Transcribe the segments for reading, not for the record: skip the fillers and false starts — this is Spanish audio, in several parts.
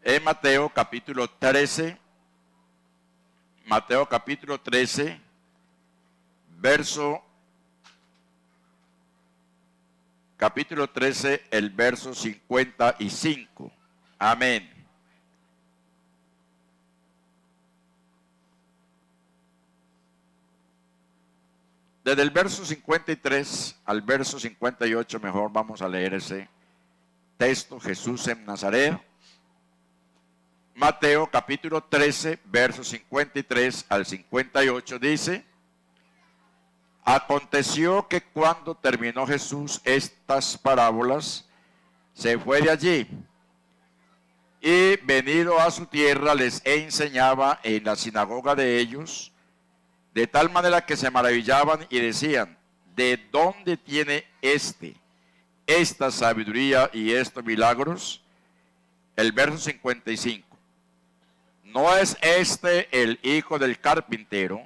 en Mateo capítulo 13, capítulo 13, el verso 55. Amén. Desde el verso 53 al verso 58, mejor vamos a leer ese texto, Jesús en Nazaret. Mateo capítulo 13, versos 53 al 58 dice: aconteció que cuando terminó Jesús estas parábolas, se fue de allí y venido a su tierra les enseñaba en la sinagoga de ellos, de tal manera que se maravillaban y decían: ¿de dónde tiene esta sabiduría y estos milagros? El verso 55. ¿No es este el hijo del carpintero?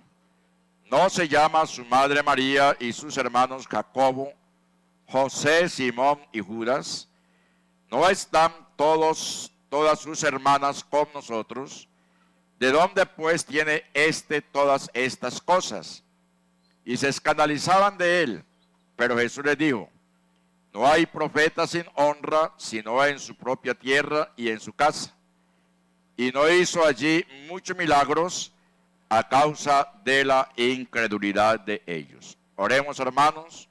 ¿No se llama su madre María y sus hermanos Jacobo, José, Simón y Judas? ¿No están todas sus hermanas con nosotros? ¿De dónde pues tiene todas estas cosas? Y se escandalizaban de él. Pero Jesús les dijo: no hay profeta sin honra, sino en su propia tierra y en su casa. Y no hizo allí muchos milagros a causa de la incredulidad de ellos. Oremos, hermanos,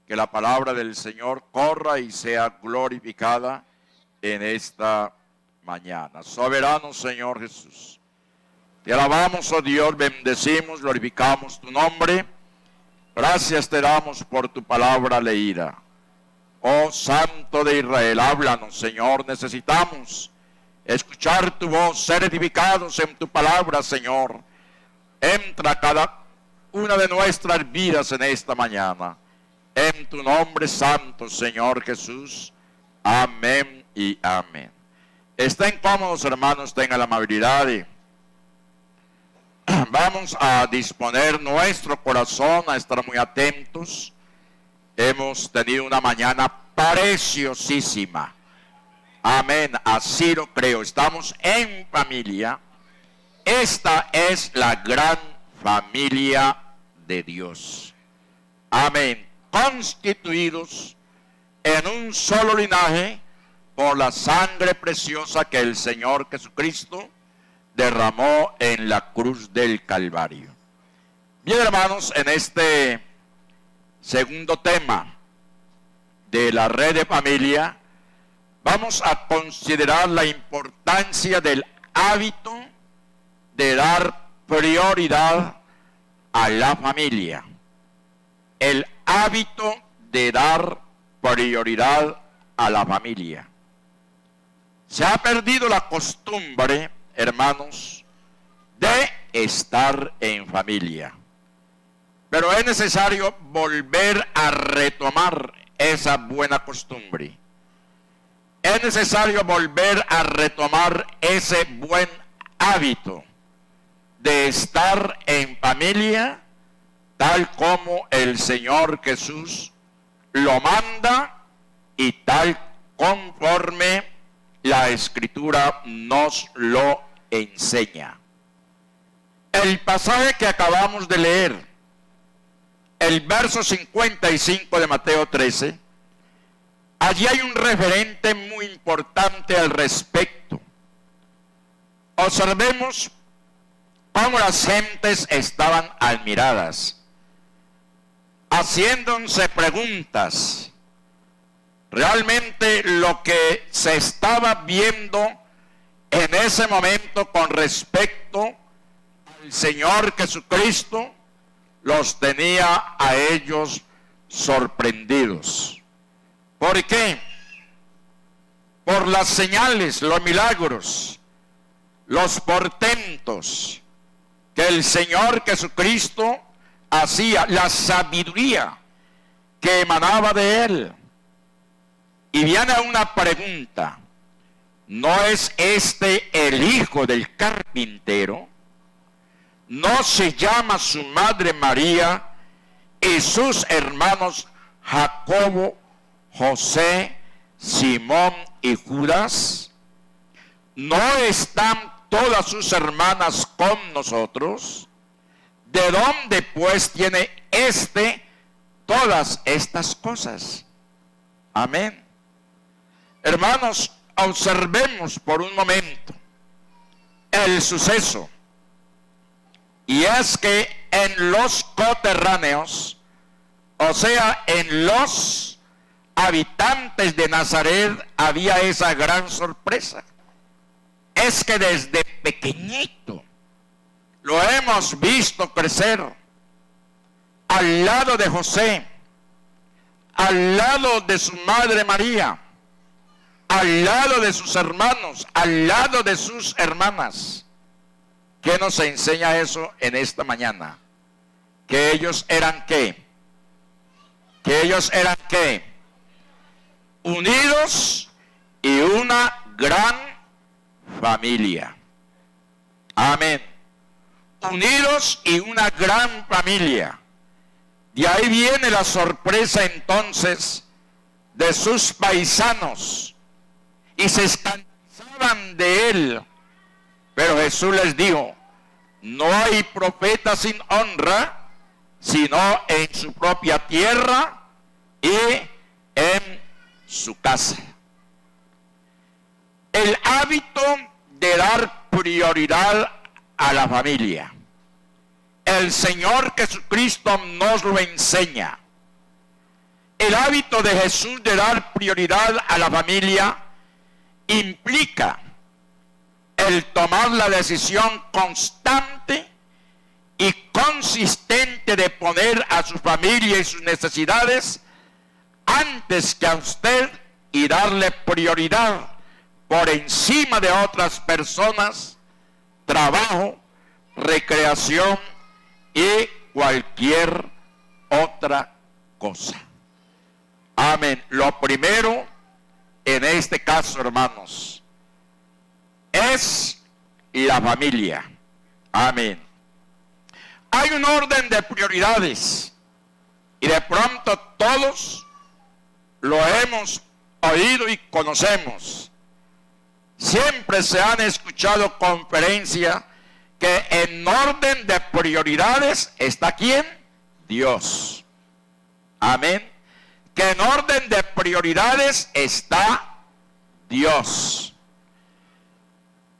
que la palabra del Señor corra y sea glorificada en esta mañana. Soberano Señor Jesús, te alabamos, oh Dios, bendecimos, glorificamos tu nombre. Gracias te damos por tu palabra leída. Oh Santo de Israel, háblanos, Señor, necesitamos escuchar tu voz, ser edificados en tu palabra, Señor. Entra cada una de nuestras vidas en esta mañana. En tu nombre santo, Señor Jesús. Amén y amén. Estén cómodos, hermanos, tengan la amabilidad y vamos a disponer nuestro corazón a estar muy atentos. Hemos tenido una mañana preciosísima. Amén, así lo creo. Estamos en familia. Esta es la gran familia de Dios. Amén. Constituidos en un solo linaje por la sangre preciosa que el Señor Jesucristo derramó en la cruz del Calvario. Bien, hermanos, en este segundo tema de la red de familia, vamos a considerar la importancia del hábito de dar prioridad a la familia. El hábito de dar prioridad a la familia. Se ha perdido la costumbre, hermanos, de estar en familia. Pero es necesario volver a retomar esa buena costumbre. Es necesario volver a retomar ese buen hábito de estar en familia, tal como el Señor Jesús lo manda y tal conforme la Escritura nos lo enseña. El pasaje que acabamos de leer, el verso 55 de Mateo 13, allí hay un referente muy importante al respecto. Observemos cómo las gentes estaban admiradas, haciéndose preguntas. Realmente lo que se estaba viendo en ese momento con respecto al Señor Jesucristo los tenía a ellos sorprendidos. ¿Por qué? Por las señales, los milagros, los portentos que el Señor Jesucristo hacía, la sabiduría que emanaba de él. Y viene una pregunta: ¿no es este el hijo del carpintero? ¿No se llama su madre María y sus hermanos Jacobo, José, Simón y Judas? ¿no están todas sus hermanas con nosotros? ¿De dónde pues tiene todas estas cosas? Amén. Hermanos, observemos por un momento el suceso. Y es que en los coterráneos, o sea, en los habitantes de Nazaret, había esa gran sorpresa. Es que desde pequeñito lo hemos visto crecer al lado de José, al lado de su madre María, al lado de sus hermanos, al lado de sus hermanas. ¿Qué nos enseña eso en esta mañana? Que ellos eran ¿qué? Que ellos eran ¿qué? Unidos y una gran familia. Amén. Unidos y una gran familia. De ahí viene la sorpresa entonces de sus paisanos y se escandalizaban de él. Pero Jesús les dijo: no hay profeta sin honra, sino en su propia tierra y en su casa. El hábito de dar prioridad a la familia. El Señor Jesucristo nos lo enseña. El hábito de Jesús de dar prioridad a la familia implica el tomar la decisión constante y consistente de poner a su familia y sus necesidades antes que a usted y darle prioridad por encima de otras personas, trabajo, recreación y cualquier otra cosa. Amén. Lo primero en este caso, hermanos, es la familia. Amén. Hay un orden de prioridades y de pronto todos lo hemos oído y conocemos. Siempre se han escuchado conferencias que en orden de prioridades está ¿quién? Dios. Amén. Que en orden de prioridades está Dios.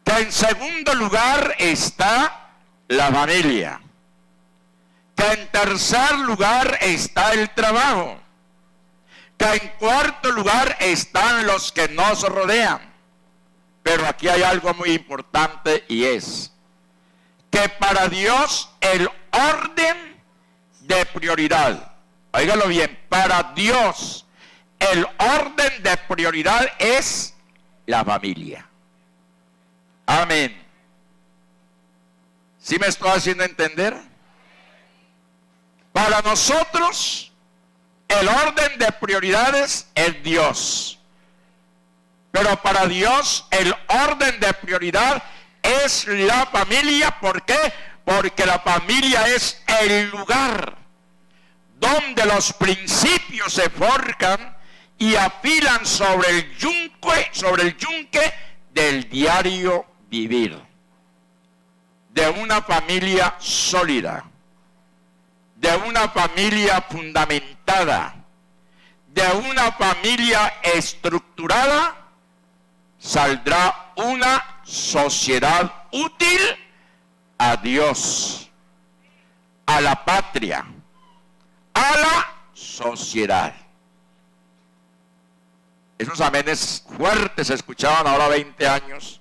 Que en segundo lugar está la familia. Que en tercer lugar está el trabajo. Que en cuarto lugar están los que nos rodean. Pero aquí hay algo muy importante y es que para Dios el orden de prioridad, óigalo bien, para Dios el orden de prioridad es la familia. Amén. ¿Sí me estoy haciendo entender? Para nosotros el orden de prioridades es Dios. Pero para Dios el orden de prioridad es la familia. ¿Por qué? Porque la familia es el lugar donde los principios se forjan y afilan sobre el yunque del diario vivir. De una familia sólida, de una familia fundamentada, de una familia estructurada, saldrá una sociedad útil a Dios, a la patria, a la sociedad. Esos amenes fuertes se escuchaban ahora 20 años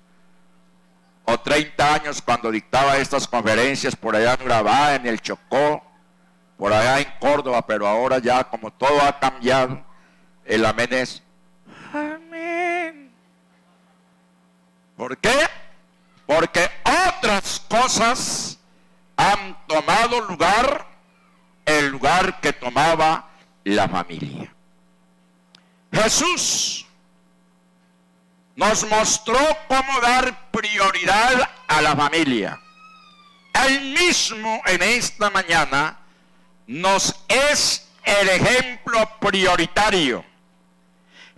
o 30 años cuando dictaba estas conferencias por allá en Urabá, en el Chocó, por allá en Córdoba, pero ahora ya como todo ha cambiado, el amén es amén. ¿Por qué? Porque otras cosas han tomado lugar, el lugar que tomaba la familia. Jesús nos mostró cómo dar prioridad a la familia. Él mismo en esta mañana nos es el ejemplo prioritario.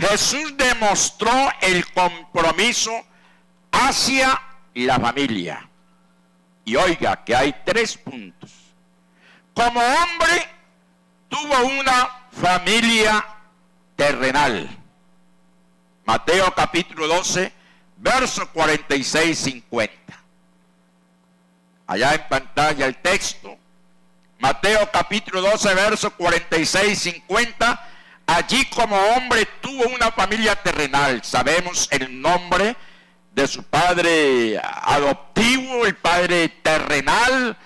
Jesús demostró el compromiso hacia la familia. Y oiga que hay 3 puntos. Como hombre, tuvo una familia terrenal. Mateo capítulo 12, versos 46-50. Allá en pantalla el texto. Mateo capítulo 12, versos 46-50. Allí como hombre tuvo una familia terrenal. Sabemos el nombre de su padre adoptivo, el padre terrenal,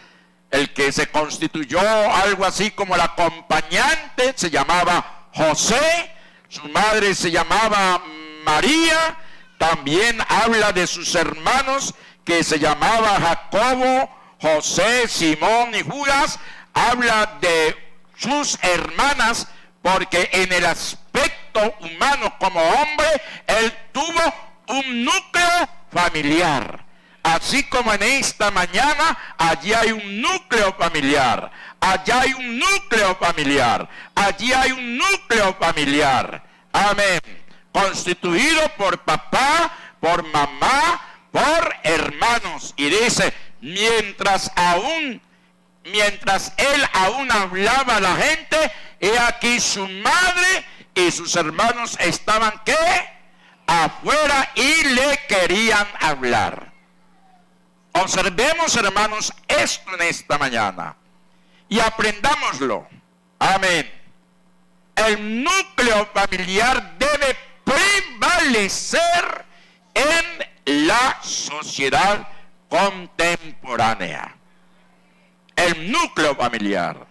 el que se constituyó algo así como el acompañante, se llamaba José. Su madre se llamaba María. También habla de sus hermanos que se llamaba Jacobo, José, Simón y Judas. Habla de sus hermanas porque en el aspecto humano como hombre, él tuvo un núcleo familiar. Así como en esta mañana, allí hay un núcleo familiar. Allá hay un núcleo familiar. Allí hay un núcleo familiar. Amén. Constituido por papá, por mamá, por hermanos. Y dice, mientras él aún hablaba a la gente, he aquí su madre y sus hermanos estaban, ¿qué? Afuera y le querían hablar. Observemos, hermanos, esto en esta mañana y aprendámoslo. Amén. El núcleo familiar debe prevalecer en la sociedad contemporánea. El núcleo familiar.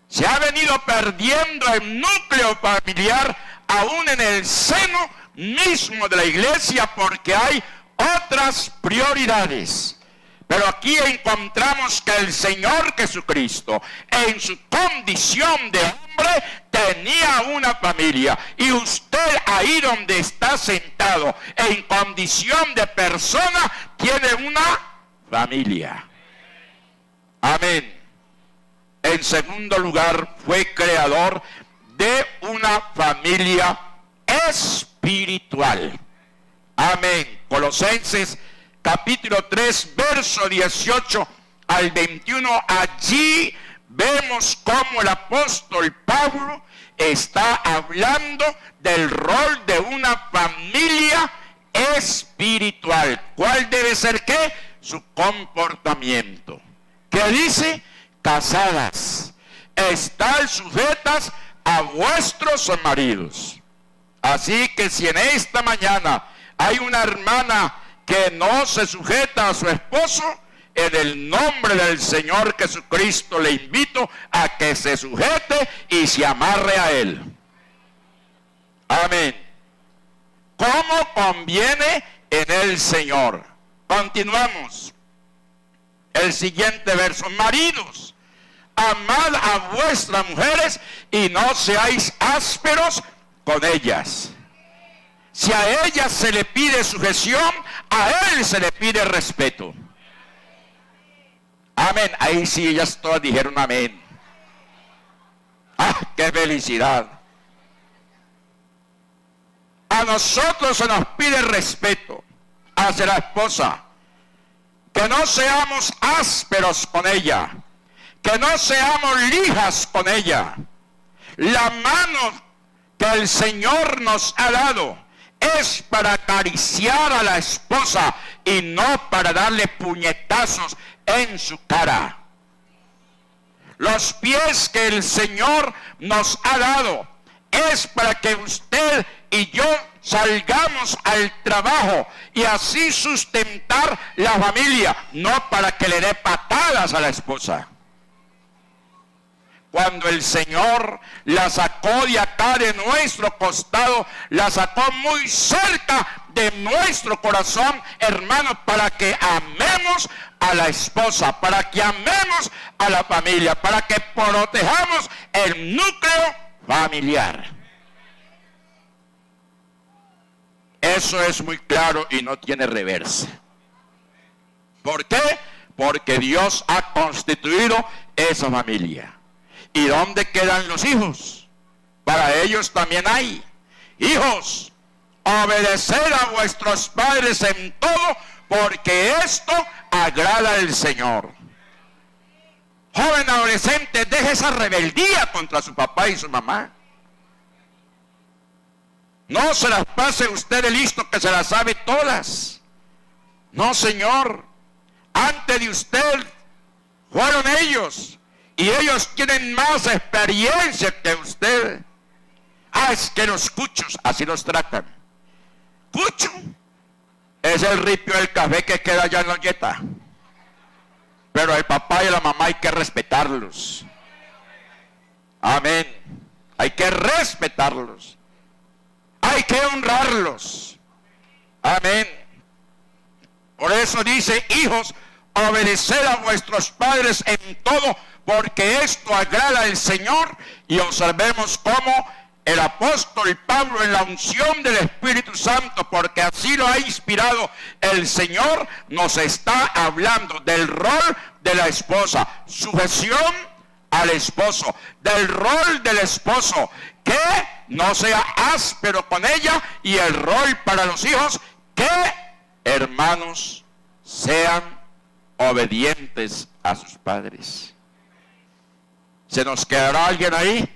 Se ha venido perdiendo el núcleo familiar aún en el seno mismo de la iglesia porque hay otras prioridades. Pero aquí encontramos que el Señor Jesucristo, en su condición de hombre, tenía una familia. Y usted ahí donde está sentado, en condición de persona, tiene una familia. Amén. En segundo lugar, fue creador de una familia espiritual. Amén. Colosenses capítulo 3, verso 18 al 21. Allí vemos cómo el apóstol Pablo está hablando del rol de una familia espiritual. ¿Cuál debe ser qué? Su comportamiento. ¿Qué dice? Casadas, estad sujetas a vuestros maridos. Así que si en esta mañana hay una hermana que no se sujeta a su esposo, en el nombre del Señor Jesucristo le invito a que se sujete y se amarre a él. Amén. Como conviene en el Señor. Continuamos. El siguiente verso. Maridos, amad a vuestras mujeres y no seáis ásperos con ellas. Si a ellas se le pide sujeción, a él se le pide respeto. Amén. Ahí sí, ellas todas dijeron amén. ¡Ah, qué felicidad! A nosotros se nos pide respeto hacia la esposa. Que no seamos ásperos con ella. Que no seamos lijas con ella. La mano que el Señor nos ha dado es para acariciar a la esposa y no para darle puñetazos en su cara. Los pies que el Señor nos ha dado es para que usted y yo salgamos al trabajo y así sustentar la familia, no para que le dé patadas a la esposa. Cuando el Señor la sacó de acá de nuestro costado, la sacó muy cerca de nuestro corazón, hermanos, para que amemos a la esposa, para que amemos a la familia, para que protejamos el núcleo familiar. Eso es muy claro y no tiene reversa. ¿Por qué? Porque Dios ha constituido esa familia. ¿Y dónde quedan los hijos? Para ellos también hay hijos. obedeced a vuestros padres en todo, porque esto agrada al Señor. Joven adolescente, deje esa rebeldía contra su papá y su mamá. No se las pase usted de listo que se las sabe todas. No, señor. Antes de usted fueron ellos. Y ellos tienen más experiencia que usted. Ah, es que los cuchos, así los tratan. Cucho es el ripio del café que queda allá en la olleta. Pero el papá y la mamá hay que respetarlos. Amén. Hay que respetarlos. Hay que honrarlos. Amén. Por eso dice: hijos, obedeced a vuestros padres en todo, porque esto agrada al Señor. Y observemos cómo el apóstol Pablo, en la unción del Espíritu Santo, porque así lo ha inspirado el Señor, nos está hablando del rol de la esposa, sujeción al esposo, del rol del esposo, que no sea áspero con ella, y el rol para los hijos, que, hermanos, sean obedientes a sus padres. ¿Se nos quedará alguien ahí?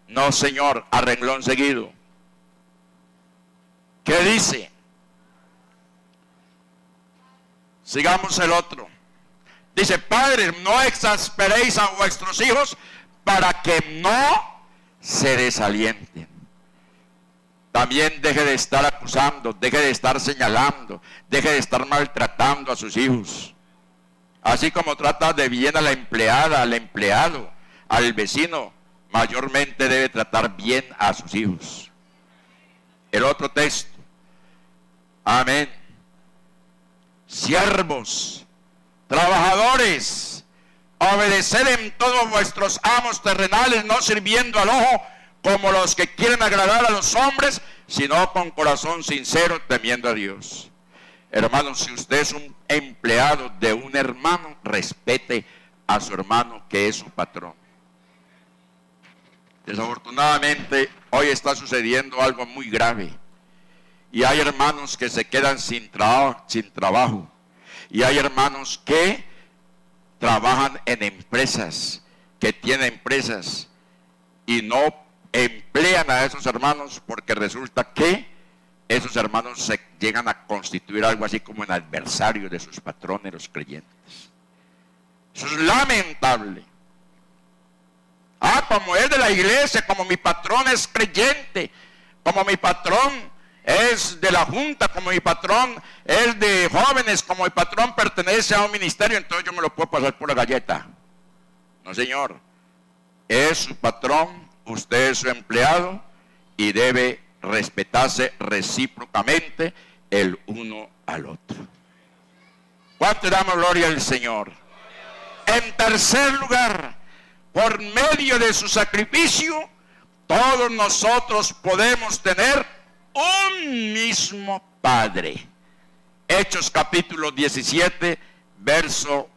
No, señor, a renglón seguido. ¿Qué dice? Sigamos el otro. Dice: padres, no exasperéis a vuestros hijos para que no se desalienten. También deje de estar acusando, deje de estar señalando, deje de estar maltratando a sus hijos. Así como trata de bien a la empleada, al empleado, al vecino, mayormente debe tratar bien a sus hijos. El otro texto. Amén. Siervos, trabajadores, obedeced en todos vuestros amos terrenales, no sirviendo al ojo como los que quieren agradar a los hombres, sino con corazón sincero, temiendo a Dios. Hermanos, si usted es un empleado de un hermano, respete a su hermano, que es su patrón. Desafortunadamente, hoy está sucediendo algo muy grave. Y hay hermanos que se quedan sin trabajo. Y hay hermanos que trabajan en empresas, que tienen empresas, y no emplean a esos hermanos, porque resulta que esos hermanos se llegan a constituir algo así como en adversarios de sus patrones, los creyentes. Eso es lamentable. Ah, como es de la iglesia, como mi patrón es creyente, como mi patrón es de la junta, como mi patrón es de jóvenes, como mi patrón pertenece a un ministerio, entonces yo me lo puedo pasar por la galleta. No, señor. Es su patrón, usted es su empleado, y debe respetarse recíprocamente el uno al otro. ¿Cuánto damos gloria al Señor? En tercer lugar, por medio de su sacrificio, todos nosotros podemos tener un mismo Padre. Hechos capítulo 17, verso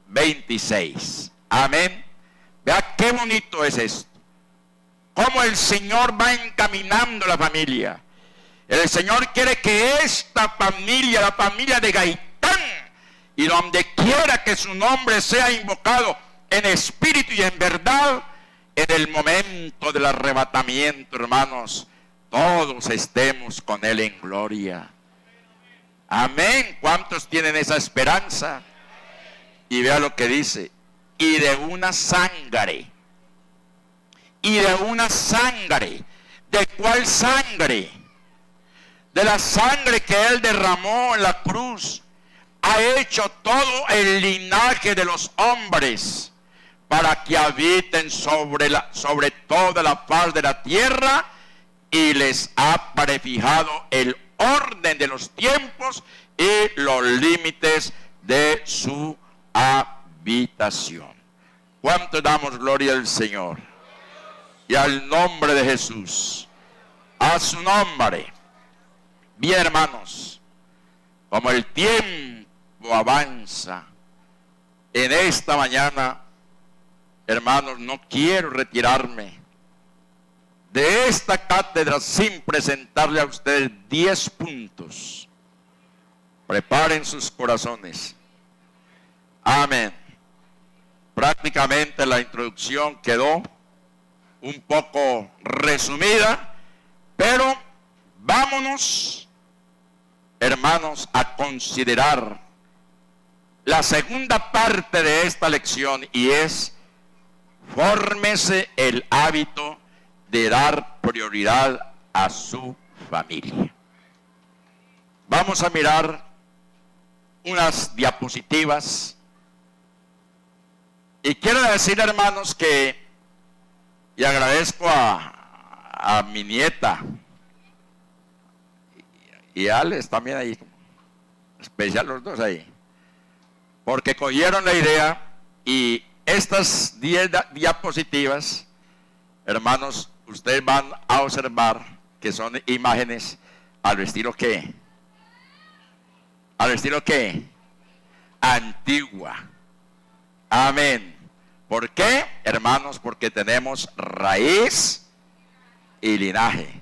26. Amén. Vea qué bonito es esto. Cómo el Señor va encaminando la familia. El Señor quiere que esta familia, la familia de Gaitán, y donde quiera que su nombre sea invocado en espíritu y en verdad, en el momento del arrebatamiento, hermanos, todos estemos con Él en gloria. Amén. ¿Cuántos tienen esa esperanza? Y vea lo que dice: y de una sangre. Y de una sangre. ¿De cuál sangre? De la sangre que Él derramó en la cruz. Ha hecho todo el linaje de los hombres, para que habiten sobre toda la faz de la tierra, y les ha prefijado el orden de los tiempos y los límites de su habitación. ¿Cuánto damos gloria al Señor? Y al nombre de Jesús, a su nombre. Bien, hermanos, como el tiempo avanza, en esta mañana, hermanos, no quiero retirarme de esta cátedra sin presentarle a ustedes 10 puntos. Preparen sus corazones. Amén. Prácticamente la introducción quedó un poco resumida, pero vámonos, hermanos, a considerar la segunda parte de esta lección, y es: fórmese el hábito de dar prioridad a su familia. Vamos a mirar unas diapositivas, y quiero decir, hermanos, que, y agradezco a mi nieta y a Alex también ahí, especial los dos ahí, porque cogieron la idea, y estas 10 diapositivas, hermanos, ustedes van a observar que son imágenes al estilo ¿qué? Al estilo ¿qué? Antigua. Amén. ¿Por qué, hermanos? Porque tenemos raíz y linaje.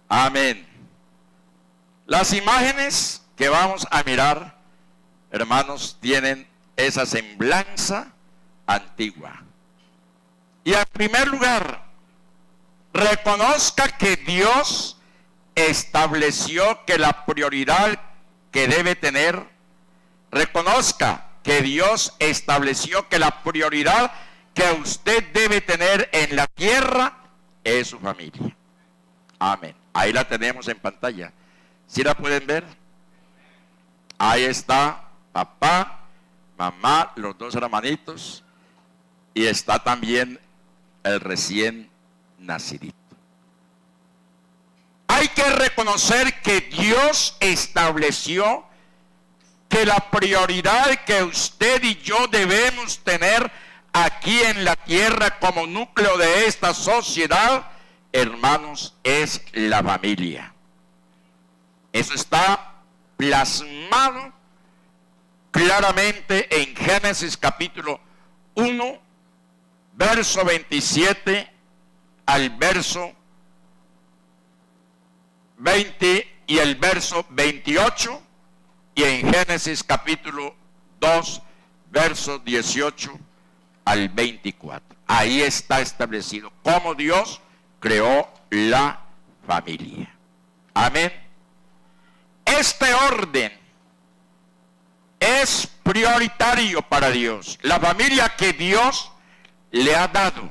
Amén. Las imágenes que vamos a mirar, hermanos, tienen esa semblanza antigua. Y en primer lugar, reconozca que Dios estableció que la prioridad que debe tener, reconozca que Dios estableció que la prioridad que usted debe tener en la tierra es su familia. Amén. Ahí la tenemos en pantalla. ¿Sí la pueden ver? Ahí está papá, mamá, los dos hermanitos, y está también el recién nacidito. Hay que reconocer que Dios estableció que la prioridad que usted y yo debemos tener aquí en la tierra como núcleo de esta sociedad, hermanos, es la familia. Eso está plasmado claramente en Génesis capítulo 1, verso 27 al verso 20 y el verso 28, y en Génesis capítulo 2, verso 18 al 24. Ahí está establecido cómo Dios creó la familia. Amén. Este orden es prioritario para Dios. La familia que Dios le ha dado,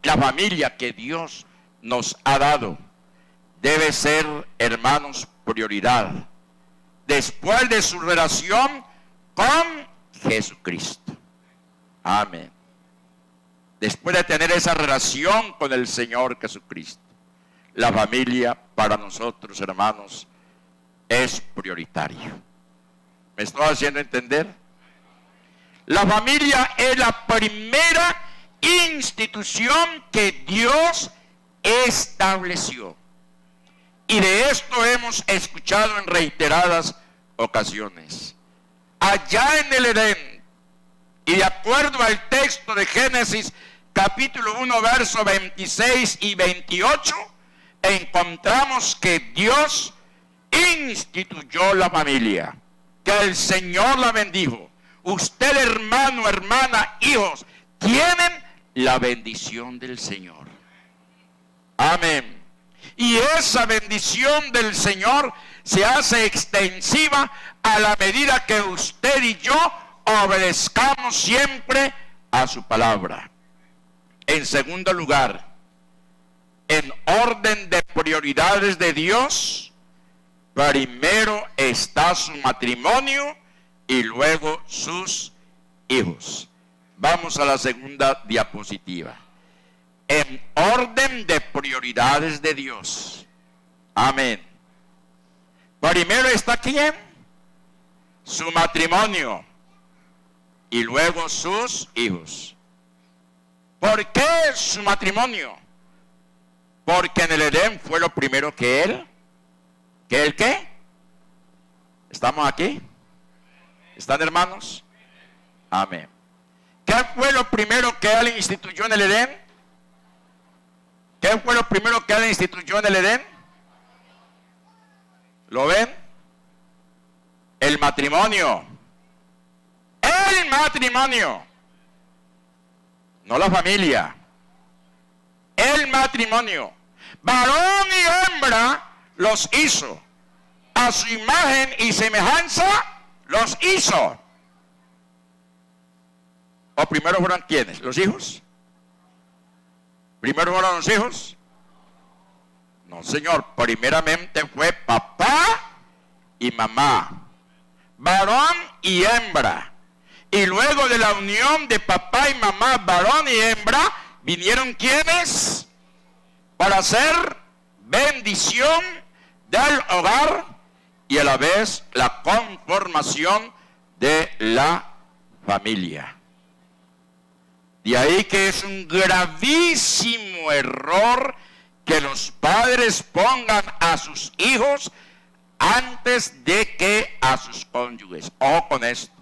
la familia que Dios nos ha dado, debe ser, hermanos, prioridad después de su relación con Jesucristo. Amén. Después de tener esa relación con el Señor Jesucristo, la familia para nosotros, hermanos, es prioritario. ¿Me estoy haciendo entender? La familia es la primera institución que Dios estableció. Y de esto hemos escuchado en reiteradas ocasiones. Allá en el Edén, y de acuerdo al texto de Génesis capítulo 1, verso 26 y 28, encontramos que Dios instituyó la familia, que el Señor la bendijo. Usted, hermano, hermana, hijos, tienen la bendición del Señor. Amén. Y esa bendición del Señor se hace extensiva a la medida que usted y yo obedezcamos siempre a su palabra. En segundo lugar, en orden de prioridades de Dios, primero está su matrimonio y luego sus hijos. Vamos a la segunda diapositiva. En orden de prioridades de Dios. Amén. Primero está ¿quién? Su matrimonio y luego sus hijos. ¿Por qué su matrimonio? Porque en el Edén fue lo primero que él. ¿Que él qué? ¿Estamos aquí? ¿Están, hermanos? Amén. ¿Qué fue lo primero que él instituyó en el Edén? ¿Qué fue lo primero que Adán instituyó en el Edén? ¿Lo ven? El matrimonio. El matrimonio. No la familia. El matrimonio. Varón y hembra los hizo. A su imagen y semejanza los hizo. ¿O primero fueron quiénes? ¿Los hijos? ¿Primero fueron los hijos? No, señor. Primeramente fue papá y mamá. Varón y hembra. Y luego de la unión de papá y mamá, varón y hembra, vinieron ¿quiénes? Para hacer bendición del hogar y a la vez la conformación de la familia. De ahí que es un gravísimo error que los padres pongan a sus hijos antes de que a sus cónyuges. Ojo con esto.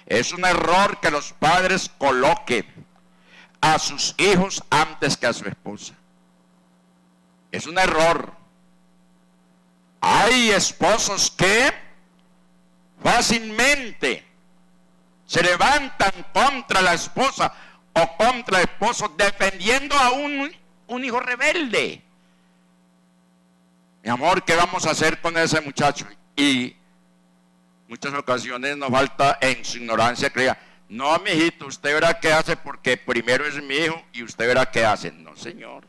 Es un error que los padres coloquen a sus hijos antes que a su esposa. Es un error. Hay esposos que fácilmente se levantan contra la esposa o contra el esposo defendiendo a un hijo rebelde. Mi amor, ¿qué vamos a hacer con ese muchacho? Y muchas ocasiones nos falta en su ignorancia creer, no, mijito, usted verá qué hace porque primero es mi hijo y usted verá qué hace. No, señor.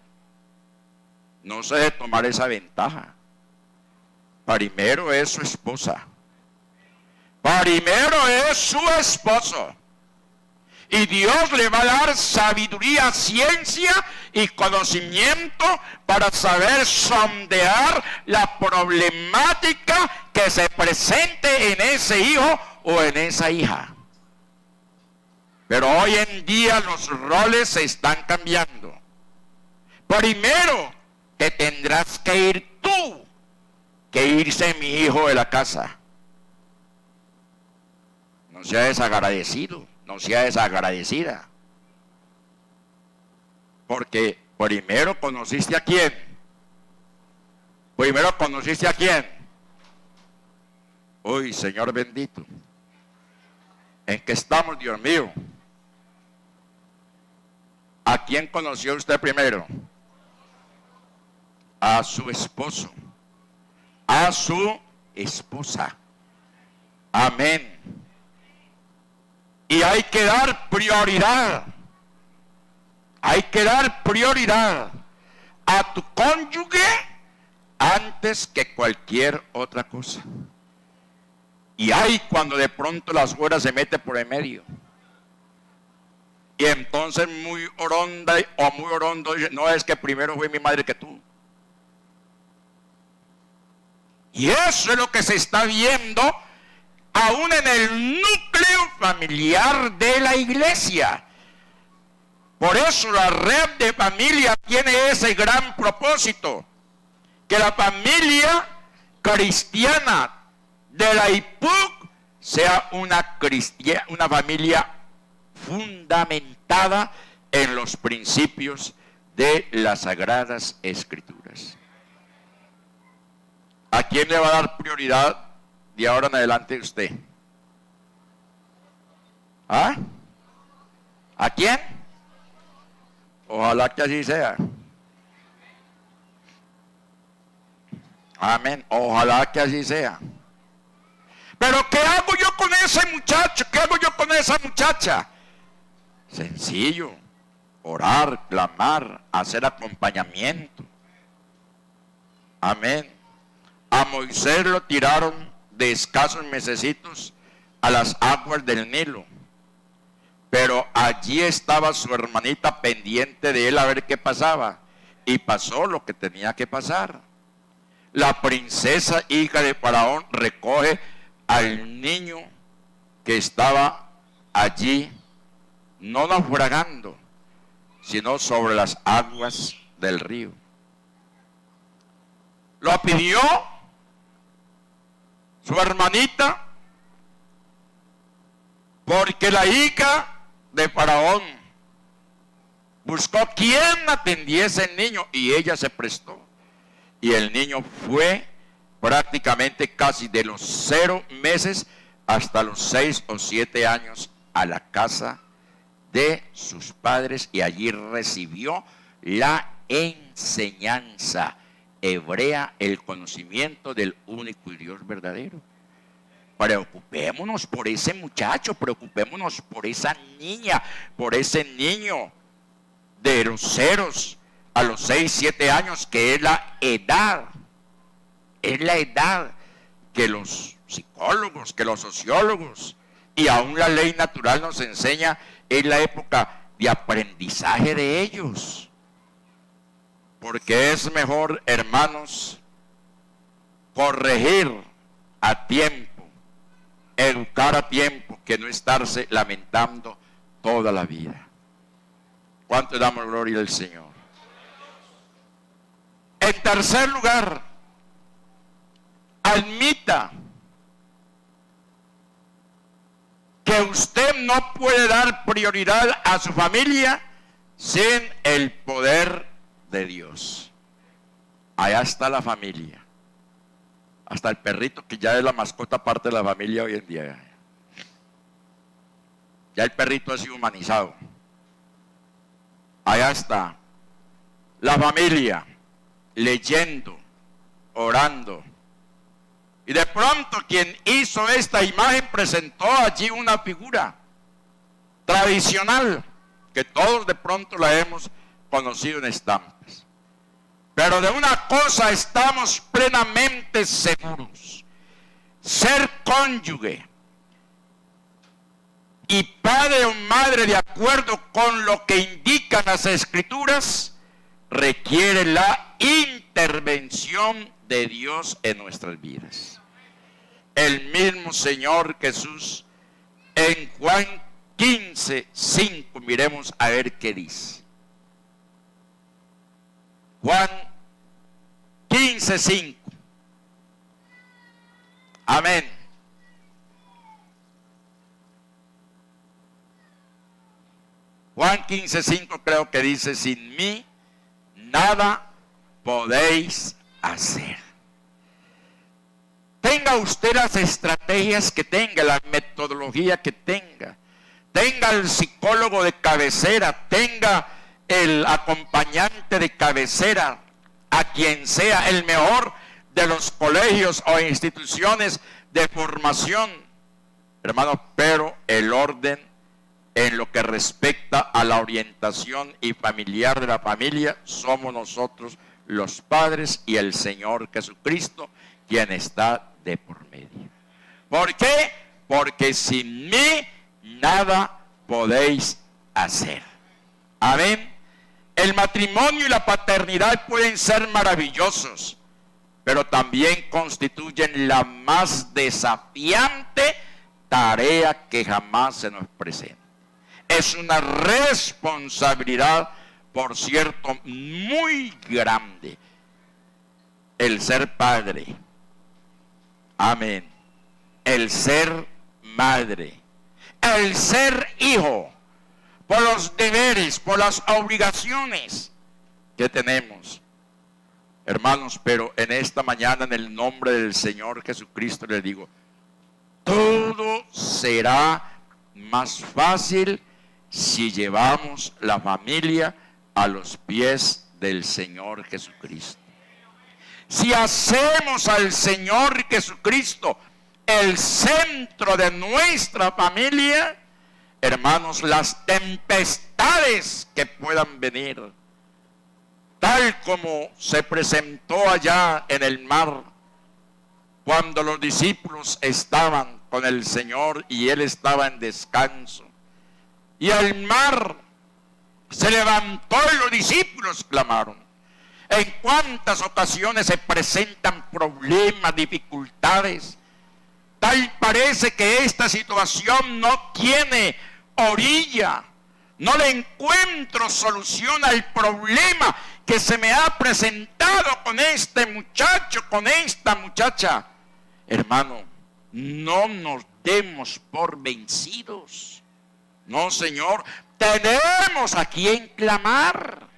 No se debe tomar esa ventaja. Primero es su esposa. Primero es su esposo. Y Dios le va a dar sabiduría, ciencia y conocimiento para saber sondear la problemática que se presente en ese hijo o en esa hija. Pero hoy en día los roles se están cambiando. Primero te tendrás que ir tú, que irse mi hijo de la casa. No sea desagradecido, no sea desagradecida. Porque primero conociste a quién. Primero conociste a quién. Uy, Señor bendito. ¿En qué estamos, Dios mío? ¿A quién conoció usted primero? A su esposo. A su esposa. Amén. Y hay que dar prioridad. Hay que dar prioridad a tu cónyuge antes que cualquier otra cosa. Y hay cuando de pronto la suegra se mete por el medio. Y entonces muy oronda o muy orondo dice, no, es que primero fue mi madre que tú. Y eso es lo que se está viendo aún en el núcleo familiar de la iglesia. Por eso la red de familia tiene ese gran propósito, que la familia cristiana de la IPUC sea una familia fundamentada en los principios de las Sagradas Escrituras. ¿A quién le va a dar prioridad de ahora en adelante usted? ¿Ah? ¿A quién? Ojalá que así sea. Amén. Ojalá que así sea. Pero ¿qué hago yo con ese muchacho? ¿Qué hago yo con esa muchacha? Sencillo. Orar, clamar, hacer acompañamiento. Amén. A Moisés lo tiraron de escasos mesecitos a las aguas del Nilo. Pero allí estaba su hermanita pendiente de él a ver qué pasaba. Y pasó lo que tenía que pasar. La princesa hija de Faraón recoge al niño que estaba allí, no naufragando, sino sobre las aguas del río. Lo pidió su hermanita porque la hija de Faraón Buscó quien atendiese al niño y ella se prestó. Y el niño fue prácticamente casi de los 0 meses hasta los 6 o 7 años a la casa de sus padres y allí recibió la enseñanza hebrea, el conocimiento del único Dios verdadero. Preocupémonos por ese muchacho, preocupémonos por esa niña, por ese niño de los 0 a los 6, 7 años, que es la edad que los psicólogos, que los sociólogos y aún la ley natural nos enseña, es la época de aprendizaje de ellos. Porque es mejor, hermanos, corregir a tiempo, educar a tiempo, que no estarse lamentando toda la vida. ¿Cuánto damos gloria al Señor? En tercer lugar, admita que usted no puede dar prioridad a su familia sin el poder de Dios. Allá está la familia. Hasta el perrito, que ya es la mascota parte de la familia hoy en día. Ya el perrito ha sido humanizado. Allá está la familia, leyendo, orando. Y de pronto quien hizo esta imagen presentó allí una figura tradicional que todos de pronto la hemos conocido en estampas. Pero de una cosa estamos plenamente seguros: ser cónyuge y padre o madre, de acuerdo con lo que indican las Escrituras, requiere la intervención de Dios en nuestras vidas. El mismo Señor Jesús en Juan 15:5, miremos a ver qué dice. Juan 15:5. Amén. Juan 15:5 creo que dice: sin mí nada podéis hacer. Tenga usted las estrategias que tenga, la metodología que tenga el psicólogo de cabecera, tenga el acompañante de cabecera, a quien sea, el mejor de los colegios o instituciones de formación, hermano, pero el orden en lo que respecta a la orientación y familiar de la familia somos nosotros los padres y el Señor Jesucristo, quien está de por medio. ¿Por qué? Porque sin mí nada podéis hacer. Amén. El matrimonio y la paternidad pueden ser maravillosos, pero también constituyen la más desafiante tarea que jamás se nos presenta. Es una responsabilidad, por cierto, muy grande, el ser padre. Amén. El ser madre, el ser hijo, por los deberes, por las obligaciones que tenemos. Hermanos, pero en esta mañana, en el nombre del Señor Jesucristo, les digo, todo será más fácil si llevamos la familia a los pies del Señor Jesucristo. Si hacemos al Señor Jesucristo el centro de nuestra familia, hermanos, las tempestades que puedan venir, tal como se presentó allá en el mar, cuando los discípulos estaban con el Señor y Él estaba en descanso, y el mar se levantó y los discípulos clamaron. En cuántas ocasiones se presentan problemas, dificultades. Tal parece que esta situación no tiene orilla. No le encuentro solución al problema que se me ha presentado con este muchacho, con esta muchacha. Hermano, no nos demos por vencidos. No, Señor, tenemos a quien clamar.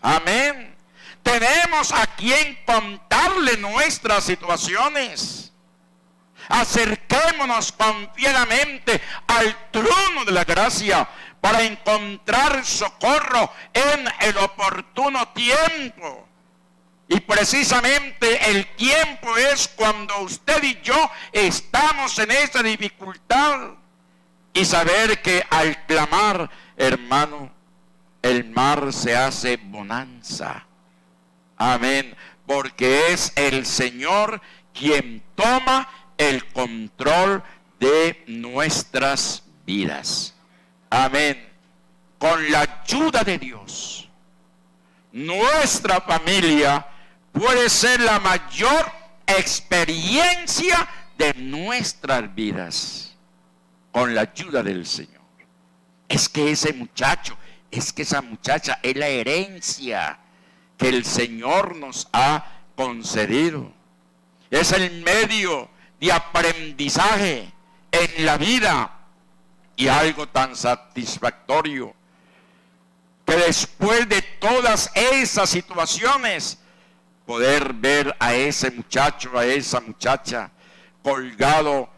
Amén. Tenemos a quien contarle nuestras situaciones. Acerquémonos confiadamente al trono de la gracia para encontrar socorro en el oportuno tiempo. Y precisamente el tiempo es cuando usted y yo estamos en esa dificultad. Y saber que al clamar, hermano, el mar se hace bonanza. Amén. Porque es el Señor quien toma el control de nuestras vidas. Amén. Con la ayuda de Dios, nuestra familia puede ser la mayor experiencia de nuestras vidas. Con la ayuda del Señor. Es que ese muchacho, es que esa muchacha es la herencia que el Señor nos ha concedido. Es el medio de aprendizaje en la vida. Y algo tan satisfactorio que después de todas esas situaciones, poder ver a ese muchacho, a esa muchacha colgado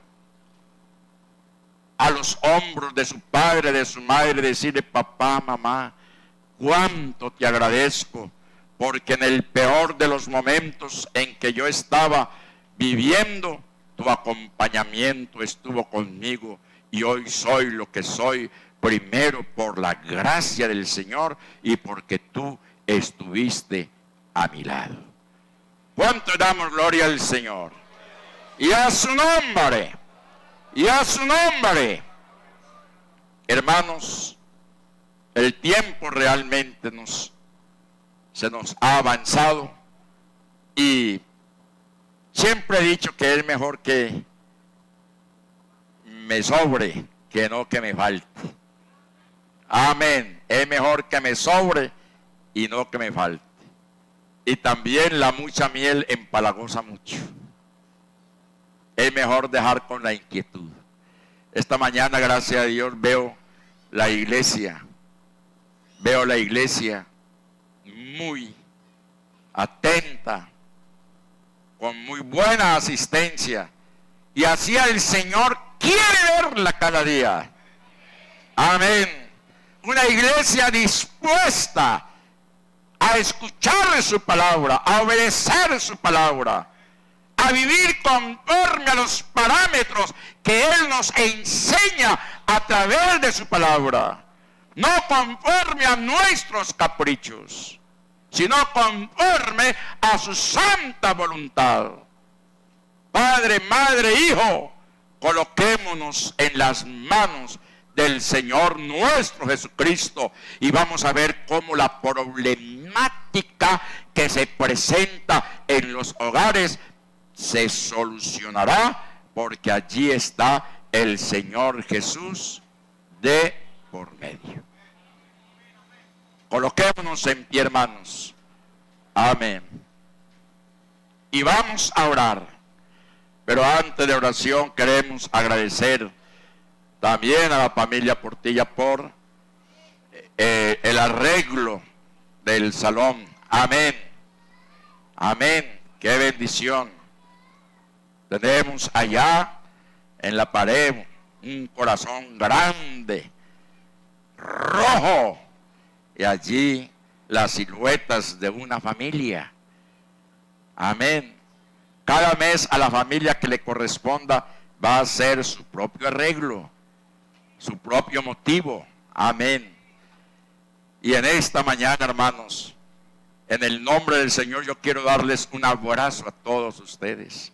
a los hombros de su padre, de su madre, decirle: papá, mamá, cuánto te agradezco, porque en el peor de los momentos en que yo estaba viviendo, tu acompañamiento estuvo conmigo y hoy soy lo que soy, primero por la gracia del Señor y porque tú estuviste a mi lado. ¿Cuánto damos gloria al Señor? Y a su nombre. Y a su nombre. Hermanos, el tiempo realmente se nos ha avanzado y siempre he dicho que es mejor que me sobre que no que me falte. Amén. Es mejor que me sobre y no que me falte. Y también la mucha miel empalagosa mucho. Es mejor dejar con la inquietud. Esta mañana, gracias a Dios, veo la iglesia muy atenta, con muy buena asistencia. Y así el Señor quiere verla cada día. Amén. Una iglesia dispuesta a escuchar su palabra, a obedecer su palabra, a vivir conforme a los parámetros que Él nos enseña a través de su palabra. No conforme a nuestros caprichos, sino conforme a su santa voluntad. Padre, madre, hijo, coloquémonos en las manos del Señor nuestro Jesucristo y vamos a ver cómo la problemática que se presenta en los hogares se solucionará, porque allí está el Señor Jesús de por medio. Coloquémonos en pie, hermanos. Amén. Y vamos a orar. Pero antes de oración queremos agradecer también a la familia Portilla por el arreglo del salón. Amén. Amén. Qué bendición. Tenemos allá en la pared un corazón grande, rojo, y allí las siluetas de una familia. Amén. Cada mes a la familia que le corresponda va a hacer su propio arreglo, su propio motivo. Amén. Y en esta mañana, hermanos, en el nombre del Señor, yo quiero darles un abrazo a todos ustedes.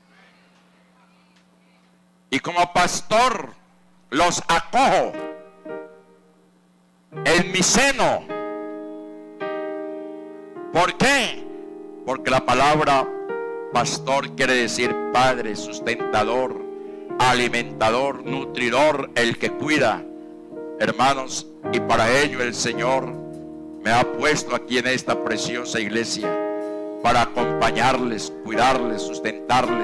Y como pastor, los acojo en mi seno. ¿Por qué? Porque la palabra pastor quiere decir padre, sustentador, alimentador, nutridor, el que cuida. Hermanos, y para ello el Señor me ha puesto aquí en esta preciosa iglesia para acompañarles, cuidarles, sustentarles.